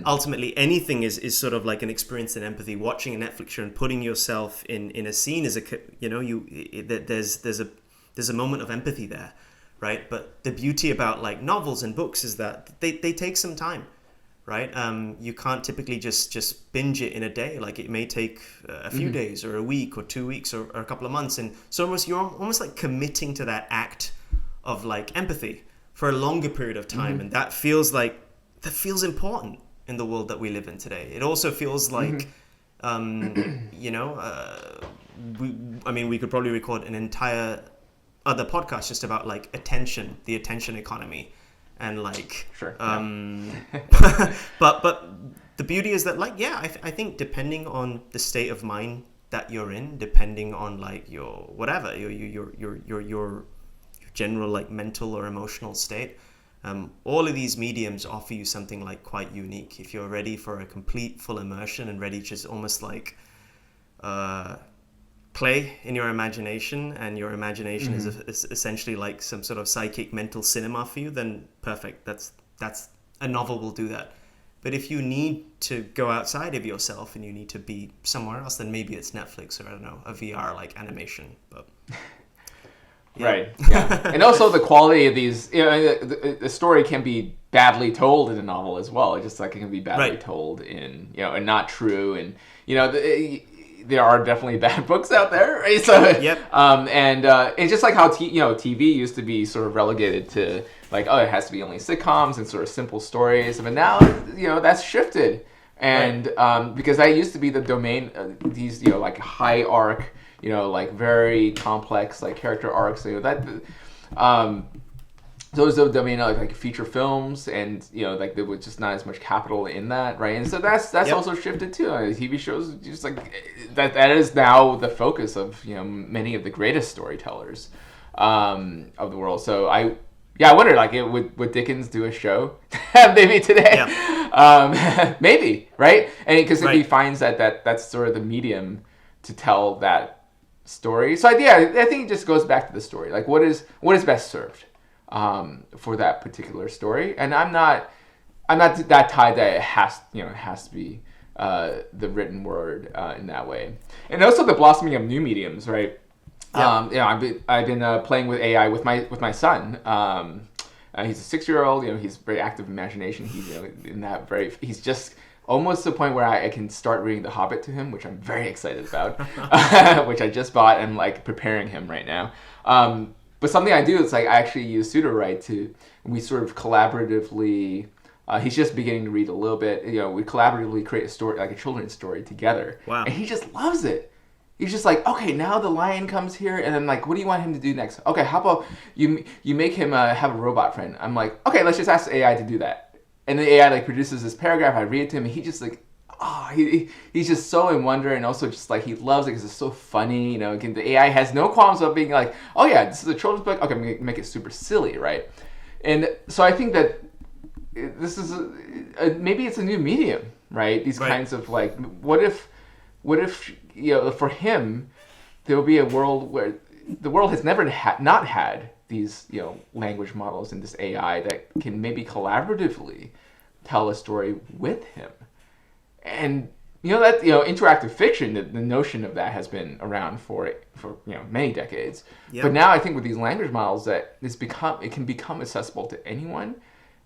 Ultimately, anything is sort of like an experience in empathy. Watching a Netflix show and putting yourself in a scene is there's a moment of empathy there, right? But the beauty about like novels and books is that they take some time, right? You can't typically just binge it in a day. Like it may take a few days or a week or 2 weeks or a couple of months. And so you're almost like committing to that act of like empathy for a longer period of time. And that feels important in the world that we live in today. It also feels like, you know, we could probably record an entire other podcast just about like the attention economy, and like but the beauty is that like I think depending on the state of mind that you're in, depending on like your whatever your general like mental or emotional state, all of these mediums offer you something like quite unique if you're ready for a complete full immersion and ready to just almost like play in your imagination, and your imagination is essentially like some sort of psychic mental cinema for you, then perfect. That's a novel will do that. But if you need to go outside of yourself and you need to be somewhere else, then maybe it's Netflix or I don't know, a VR like animation. But
yeah. Right. Yeah. And also the quality of these, you know, the story can be badly told in a novel as well. It's just like it can be badly told in, you know, and not true. And, you know, there are definitely bad books out there, right? So, and it's just like how TV used to be sort of relegated to like, oh, it has to be only sitcoms and sort of simple stories, but now, you know, that's shifted, and because that used to be the domain, these, you know, like high arc, you know, like very complex like character arcs, you know, that those are the domain of like feature films, and you know, like there was just not as much capital in that, right? And so that's also shifted too. TV shows, just like that is now the focus of, you know, many of the greatest storytellers of the world. So I wonder, like, would Dickens do a show maybe today? Maybe, right? And because if he finds that's sort of the medium to tell that story. So yeah, I think it just goes back to the story. Like what is best served for that particular story. And I'm not that tied that it has to be the written word in that way. And also the blossoming of new mediums, right? Yep. I've been playing with AI with my son. He's a 6-year-old. He's very active imagination. He's just almost to the point where I can start reading The Hobbit to him, which I'm very excited about, which I just bought and like preparing him right now. But something I do is like I actually use Sudowrite we sort of collaboratively. He's just beginning to read a little bit. We collaboratively create a story, like a children's story together.
Wow.
And he just loves it. He's just like, okay, now the lion comes here, and then like, what do you want him to do next? Okay, how about you make him have a robot friend? I'm like, okay, let's just ask AI to do that. And the AI like produces this paragraph. I read it to him, and he just like, he's just so in wonder, and also just like he loves it because it's so funny. Again, the AI has no qualms about being like, oh yeah, this is a children's book. Okay, make it super silly, right? And so I think that this is maybe it's a new medium, right? These kinds of like, what if for him there will be a world where the world has never not had these language models and this AI that can maybe collaboratively tell a story with him. And that interactive fiction, the notion of that has been around for many decades. Yep. But now I think with these language models that it can become accessible to anyone.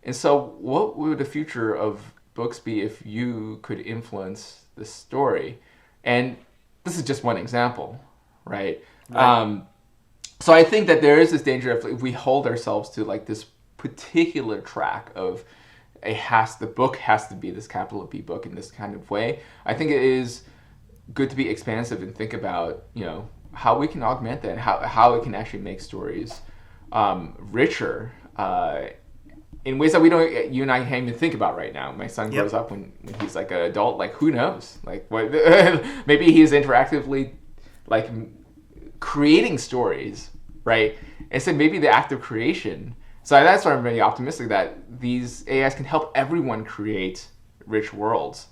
And so what would the future of books be if you could influence the story? And this is just one example, right? So I think that there is this danger if we hold ourselves to like this particular track of the book has to be this capital B book in this kind of way. I think it is good to be expansive and think about how we can augment that and how it can actually make stories richer in ways that you and I can't even think about right now. My son grows up when he's like an adult, like who knows? Like what? Maybe he's interactively like creating stories, right? And so maybe the act of creation. So that's why I'm very optimistic that these AIs can help everyone create rich worlds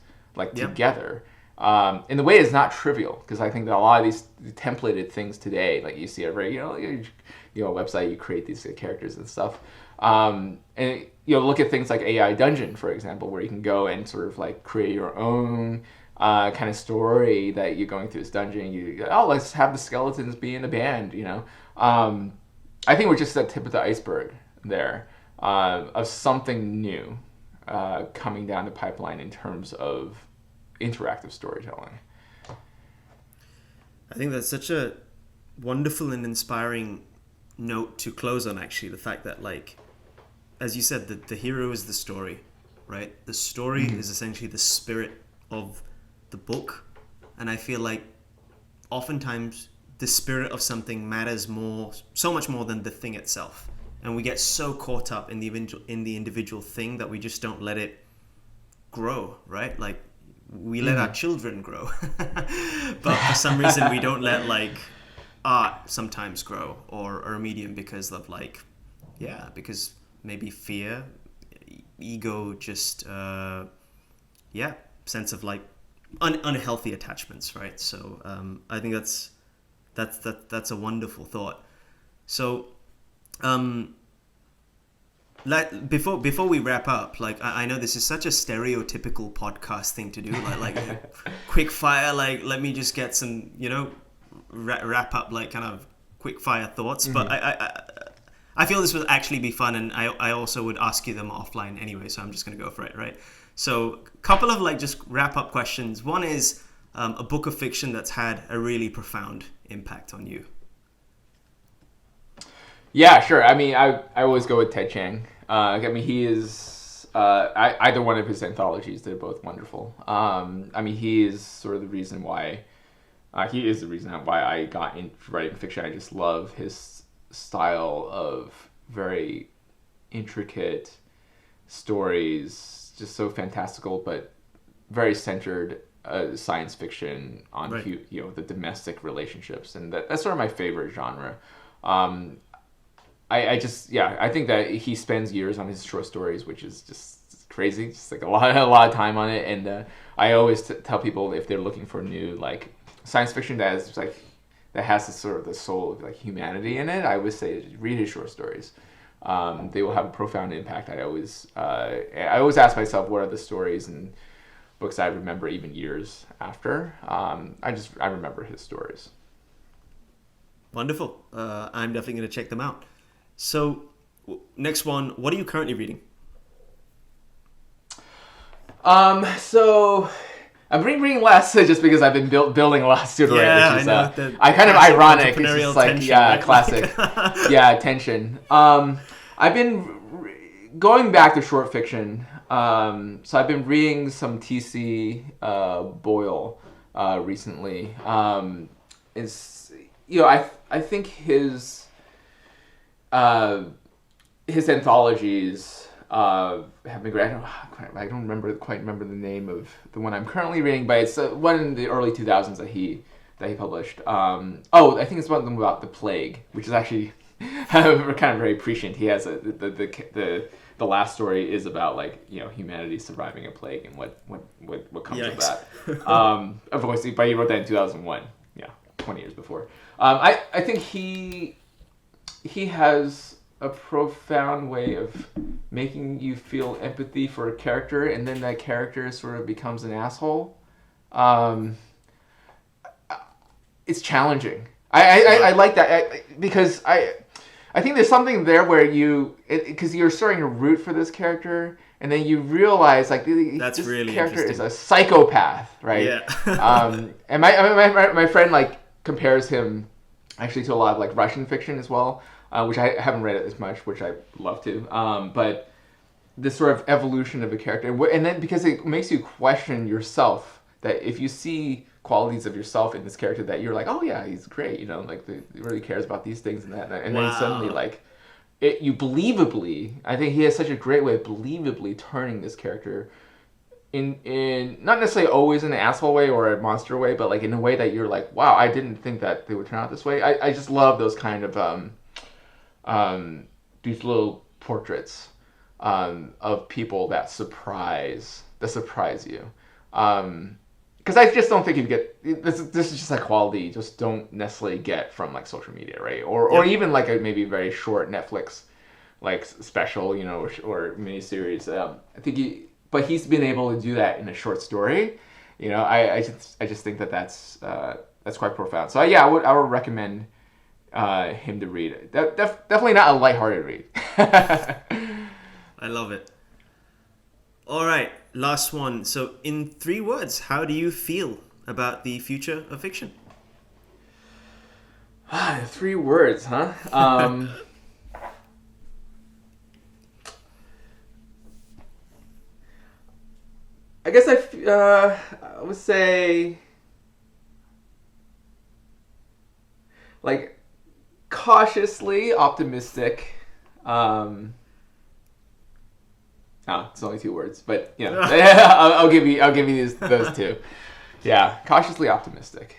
together. In the way it's not trivial, because I think that a lot of these templated things today, like you see every website, you create these characters and stuff. And look at things like AI Dungeon, for example, where you can go and sort of like create your own kind of story that you're going through this dungeon. Let's have the skeletons be in a band. I think we're just at the tip of the iceberg there of something new coming down the pipeline in terms of interactive storytelling.
I think that's such a wonderful and inspiring note to close on, actually, the fact that, like, as you said, the hero is the story, right? The story is essentially the spirit of the book, and I feel like oftentimes the spirit of something matters so much more than the thing itself, and we get so caught up in the individual thing that we just don't let it grow, right? Like we let our children grow, but for some reason we don't let like art sometimes grow or a medium because of because maybe fear, ego, just sense of like unhealthy attachments, right? So I think that's a wonderful thought. So before we wrap up, like I know this is such a stereotypical podcast thing to do, like quick fire, like let me just get some wrap up like kind of quick fire thoughts. But I feel this would actually be fun, and I also would ask you them offline anyway, so I'm just gonna go for it, right? So a couple of like just wrap up questions. One is a book of fiction that's had a really profound impact on you.
Yeah, sure. I mean, I always go with Ted Chiang. I mean, he is either one of his anthologies. They're both wonderful. I mean, he is sort of the reason why. He is the reason why I got into writing fiction. I just love his style of very intricate stories, just so fantastical, but very centered science fiction on the domestic relationships, and that's sort of my favorite genre. I think that he spends years on his short stories, which is just crazy. Just like a lot of time on it, and I always tell people if they're looking for new like science fiction that is like that has the sort of the soul of like humanity in it, I would say read his short stories. They will have a profound impact. I always ask myself, what are the stories and books I remember even years after. I remember his stories.
Wonderful. I'm definitely going to check them out. So next one, what are you currently reading?
So I'm reading less just because I've been building a lot of Sudowrite,
Yeah,
which is
I know,
kind of ironic. It's
entrepreneurial
just like
tension, right?
classic, tension. I've been going back to short fiction. So I've been reading some T.C. Boyle recently. I think his anthologies have been great. I don't quite remember the name of the one I'm currently reading, but it's one in the early 2000s that he published. I think it's one of them about the plague, which is actually kind of very prescient. He has the last story is about like humanity surviving a plague and what comes of that. Of course, but he wrote that in 2001. 20 years before. I think he has a profound way of making you feel empathy for a character, and then that character sort of becomes an asshole. It's challenging. I like that because I think there's something there where because you're starting to root for this character, and then you realize like this
really
character is a psychopath, right?
Yeah.
And my friend like compares him actually to a lot of like Russian fiction as well, which I haven't read it as much, which I love to. But this sort of evolution of a character, and then because it makes you question yourself, that if you see qualities of yourself in this character that you're like, oh yeah, he's great, like he really cares about these things and that, and then suddenly like you believably, I think he has such a great way of believably turning this character in not necessarily always in an asshole way or a monster way, but like in a way that you're like, wow, I didn't think that they would turn out this way. I just love those kind of these little portraits of people that surprise you. Because I just don't think you get this is just a quality you just don't necessarily get from like social media, right? Or even like a maybe very short Netflix like special, or miniseries. I think but he's been able to do that in a short story. I just think that's quite profound. So I would recommend him to read. Definitely not a lighthearted read.
I love it. All right, last one. So in 3 words, how do you feel about the future of fiction?
3 words, huh? I guess I would say like cautiously optimistic. It's only 2 words, but I'll give you those 2. Yeah, cautiously optimistic.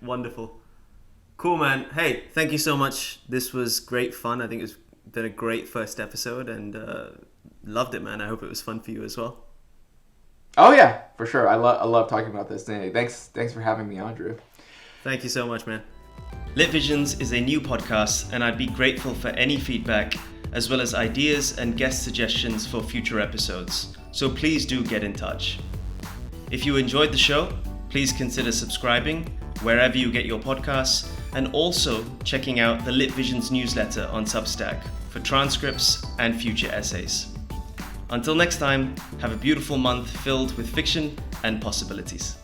Wonderful. Cool, man. Hey, thank you so much. This was great fun. I think it's been a great first episode, and loved it, man. I hope it was fun for you as well.
Oh yeah, for sure. I love talking about this. Thanks for having me on, Drew.
Thank you so much, man. Lit Visions is a new podcast, and I'd be grateful for any feedback, as well as ideas and guest suggestions for future episodes. So please do get in touch. If you enjoyed the show, please consider subscribing wherever you get your podcasts, and also checking out the Lit Visions newsletter on Substack for transcripts and future essays. Until next time, have a beautiful month filled with fiction and possibilities.